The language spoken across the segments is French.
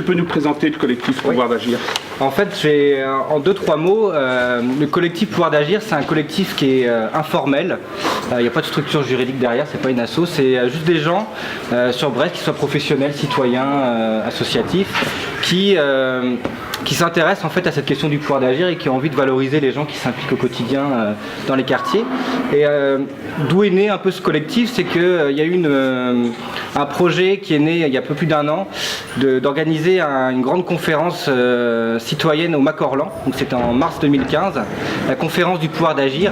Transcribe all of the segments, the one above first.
Tu peux nous présenter le collectif Pouvoir d'Agir? En fait, en 2-3 mots, le collectif Pouvoir d'Agir, c'est un collectif qui est informel. Il n'y a pas de structure juridique derrière, c'est pas une asso, c'est juste des gens sur Brest, qui soient professionnels, citoyens, associatifs, qui s'intéressent en fait à cette question du pouvoir d'agir et qui ont envie de valoriser les gens qui s'impliquent au quotidien dans les quartiers. Et d'où est né un peu ce collectif, c'est qu'il y a eu un projet qui est né il y a un peu plus d'1 an d'organiser une grande conférence citoyenne au Macorlan. Donc c'était en mars 2015, la conférence du pouvoir d'agir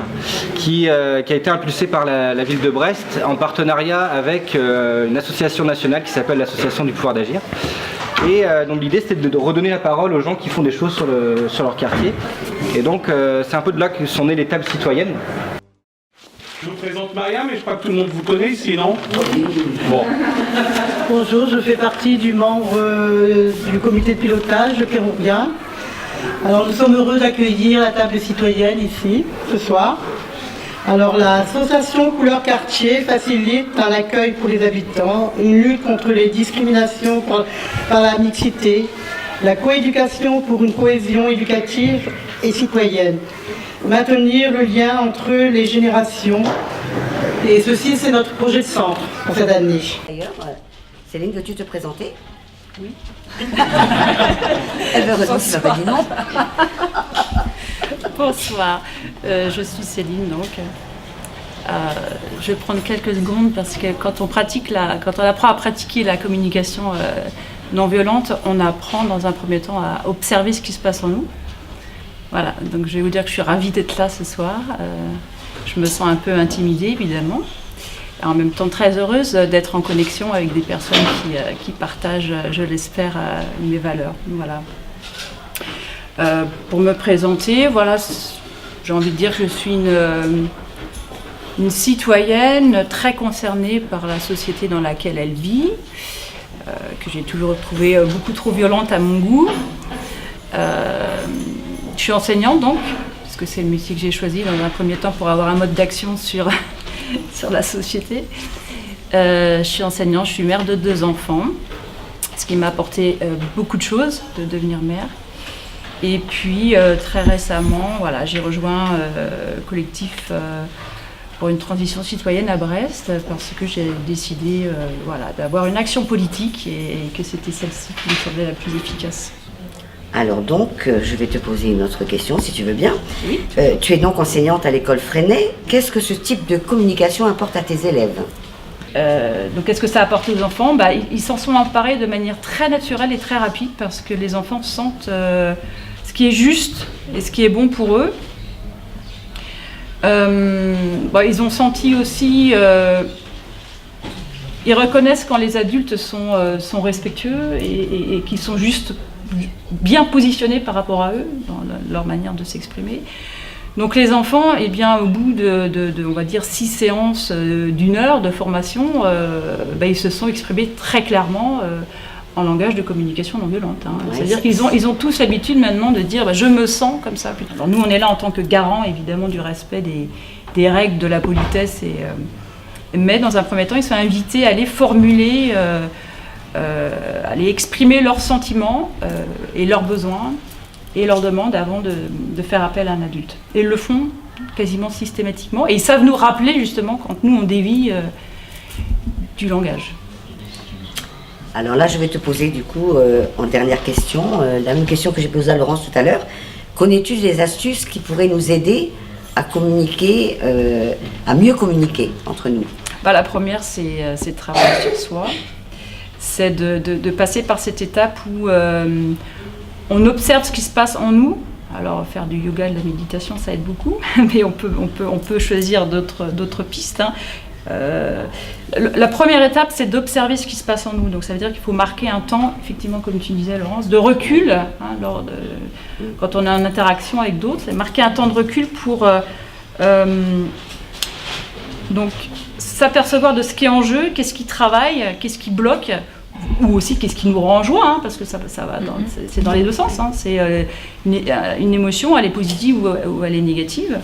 qui a été impulsée par la ville de Brest en partenariat avec une association nationale qui s'appelle l'association du pouvoir d'agir. Et donc l'idée c'était de redonner la parole aux gens qui font des choses sur leur quartier. Et donc c'est un peu de là que sont nées les tables citoyennes. Je vous présente Maria, mais je crois que tout le monde vous connaît ici, non? Bon. Bonjour, je fais partie du membre du comité de pilotage de Péronvien. Alors nous sommes heureux d'accueillir la table citoyenne ici, ce soir. Alors l'association Couleur Quartier facilite un accueil pour les habitants, une lutte contre les discriminations par la mixité, la coéducation pour une cohésion éducative et citoyenne, maintenir le lien entre les générations. Et ceci, c'est notre projet de centre pour cette année. D'ailleurs, Céline, veux-tu te présenter? Oui. Elle veut répondre, tu m'as pas dit non. Bonsoir, je suis Céline donc. Je vais prendre quelques secondes parce que quand on apprend à pratiquer la communication non violente, on apprend dans un premier temps à observer ce qui se passe en nous. Voilà, donc je vais vous dire que je suis ravie d'être là ce soir. Je me sens un peu intimidée évidemment. Et en même temps très heureuse d'être en connexion avec des personnes qui partagent, je l'espère, mes valeurs. Voilà. Pour me présenter, voilà, j'ai envie de dire que je suis une citoyenne très concernée par la société dans laquelle elle vit, que j'ai toujours trouvée beaucoup trop violente à mon goût. Je suis enseignante donc, parce que c'est le métier que j'ai choisi dans un premier temps pour avoir un mode d'action sur la société. Je suis enseignante, je suis mère de 2 enfants, ce qui m'a apporté beaucoup de choses de devenir mère. Et puis très récemment, voilà, j'ai rejoint le collectif pour une transition citoyenne à Brest parce que j'ai décidé d'avoir une action politique et que c'était celle-ci qui me semblait la plus efficace. Alors donc, je vais te poser une autre question si tu veux bien. Oui. Tu es donc enseignante à l'école Freinet. Qu'est-ce que ce type de communication apporte à tes élèves? Donc qu'est-ce que ça apporte aux enfants? Ils s'en sont emparés de manière très naturelle et très rapide parce que les enfants sentent ce qui est juste et ce qui est bon pour eux. Ils ont senti aussi, ils reconnaissent quand les adultes sont respectueux et qu'ils sont juste bien positionnés par rapport à eux dans leur manière de s'exprimer. Donc les enfants, eh bien, au bout de on va dire 6 séances d'1 heure de formation, ils se sont exprimés très clairement en langage de communication non violente. Hein. Ouais, c'est-à-dire qu'ils ont tous l'habitude maintenant de dire je me sens comme ça. Alors nous on est là en tant que garant évidemment du respect des règles de la politesse, mais dans un premier temps ils sont invités à aller formuler, à aller exprimer leurs sentiments et leurs besoins et leurs demandes avant de faire appel à un adulte. Et ils le font quasiment systématiquement et ils savent nous rappeler justement quand nous on dévie du langage. Alors là, je vais te poser du coup, en dernière question, la même question que j'ai posée à Laurence tout à l'heure. Connais-tu des astuces qui pourraient nous aider à communiquer, à mieux communiquer entre nous? La première, c'est de travailler sur soi. C'est de passer par cette étape où on observe ce qui se passe en nous. Alors faire du yoga, de la méditation, ça aide beaucoup, mais on peut choisir d'autres pistes. Hein. La première étape, c'est d'observer ce qui se passe en nous. Donc ça veut dire qu'il faut marquer un temps, effectivement, comme tu disais, Laurence, de recul, hein, quand on est en interaction avec d'autres, c'est marquer un temps de recul pour donc s'apercevoir de ce qui est en jeu, qu'est-ce qui travaille, qu'est-ce qui bloque, ou aussi qu'est-ce qui nous rend en joie, hein, parce que ça va c'est dans les deux sens. Hein. C'est une émotion, elle est positive ou elle est négative.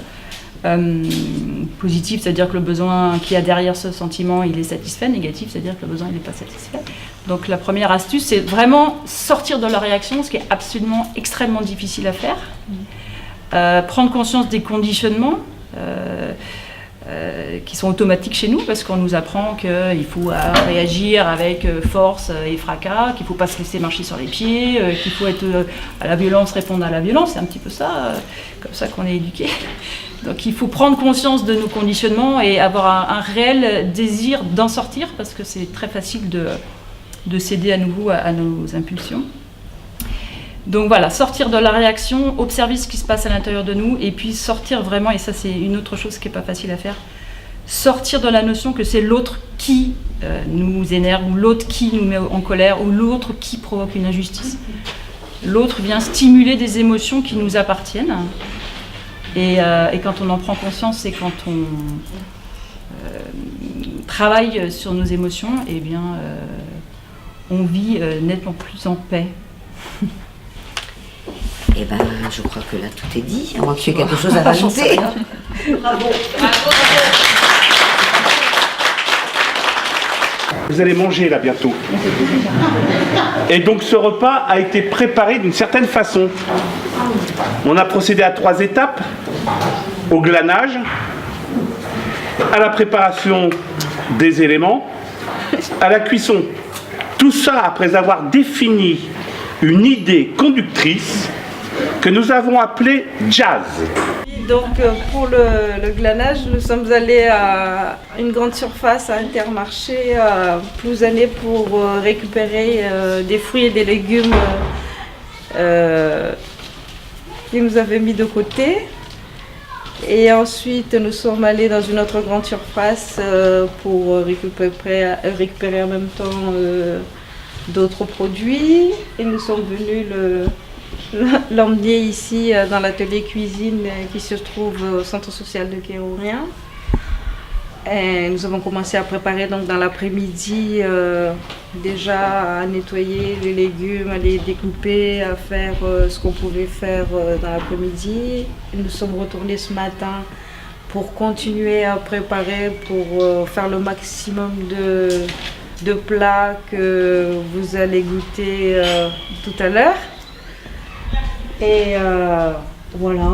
Positif, c'est-à-dire que le besoin qu'il y a derrière ce sentiment, il est satisfait. Négatif, c'est-à-dire que le besoin, il n'est pas satisfait. Donc la première astuce, c'est vraiment sortir de la réaction, ce qui est absolument extrêmement difficile à faire. Prendre conscience des conditionnements qui sont automatiques chez nous, parce qu'on nous apprend qu'il faut réagir avec force et fracas, qu'il ne faut pas se laisser marcher sur les pieds, qu'il faut être à la violence, répondre à la violence. C'est un petit peu ça, comme ça qu'on est éduqué. Donc il faut prendre conscience de nos conditionnements et avoir un réel désir d'en sortir, parce que c'est très facile de céder à nouveau à nos impulsions. Donc voilà, sortir de la réaction, observer ce qui se passe à l'intérieur de nous, et puis sortir vraiment, et ça c'est une autre chose qui n'est pas facile à faire, sortir de la notion que c'est l'autre qui nous énerve, ou l'autre qui nous met en colère, ou l'autre qui provoque une injustice. L'autre vient stimuler des émotions qui nous appartiennent. Et quand on en prend conscience et quand on travaille sur nos émotions, eh bien, on vit nettement plus en paix. Eh ben, je crois que là, tout est dit. À moins que tu aies quelque chose à rajouter. Bravo. Vous allez manger là bientôt. Et donc ce repas a été préparé d'une certaine façon. On a procédé à 3 étapes. Au glanage, à la préparation des éléments, à la cuisson. Tout ça après avoir défini une idée conductrice que nous avons appelée jazz. Donc pour le glanage, nous sommes allés à une grande surface, à Intermarché, à Plouzané, pour récupérer des fruits et des légumes qu'ils nous avaient mis de côté. Et ensuite, nous sommes allés dans une autre grande surface pour récupérer en même temps d'autres produits. Et nous sommes venus l'emmener ici dans l'atelier cuisine qui se trouve au centre social de Kérourien. Et nous avons commencé à préparer donc dans l'après-midi déjà à nettoyer les légumes, à les découper, à faire ce qu'on pouvait faire dans l'après-midi. Nous sommes retournés ce matin pour continuer à préparer, pour faire le maximum de plats que vous allez goûter tout à l'heure. Et voilà.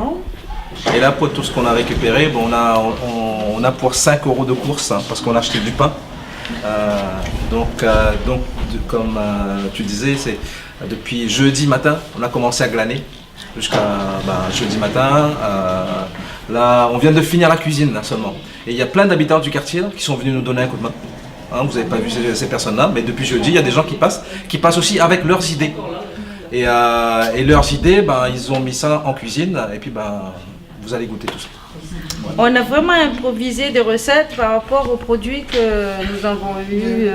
Et là, pour tout ce qu'on a récupéré, bon, on a pour 5 € de course, hein, parce qu'on a acheté du pain. Comme tu disais, c'est depuis jeudi matin, on a commencé à glaner jusqu'à jeudi matin. Là, on vient de finir la cuisine là, seulement. Et il y a plein d'habitants du quartier là, qui sont venus nous donner un coup de main. Hein, vous n'avez pas vu ces personnes-là, mais depuis jeudi, il y a des gens qui passent aussi avec leurs idées. Et leurs idées, ils ont mis ça en cuisine, et puis vous allez goûter tout ça. Ouais. On a vraiment improvisé des recettes par rapport aux produits que nous avons eus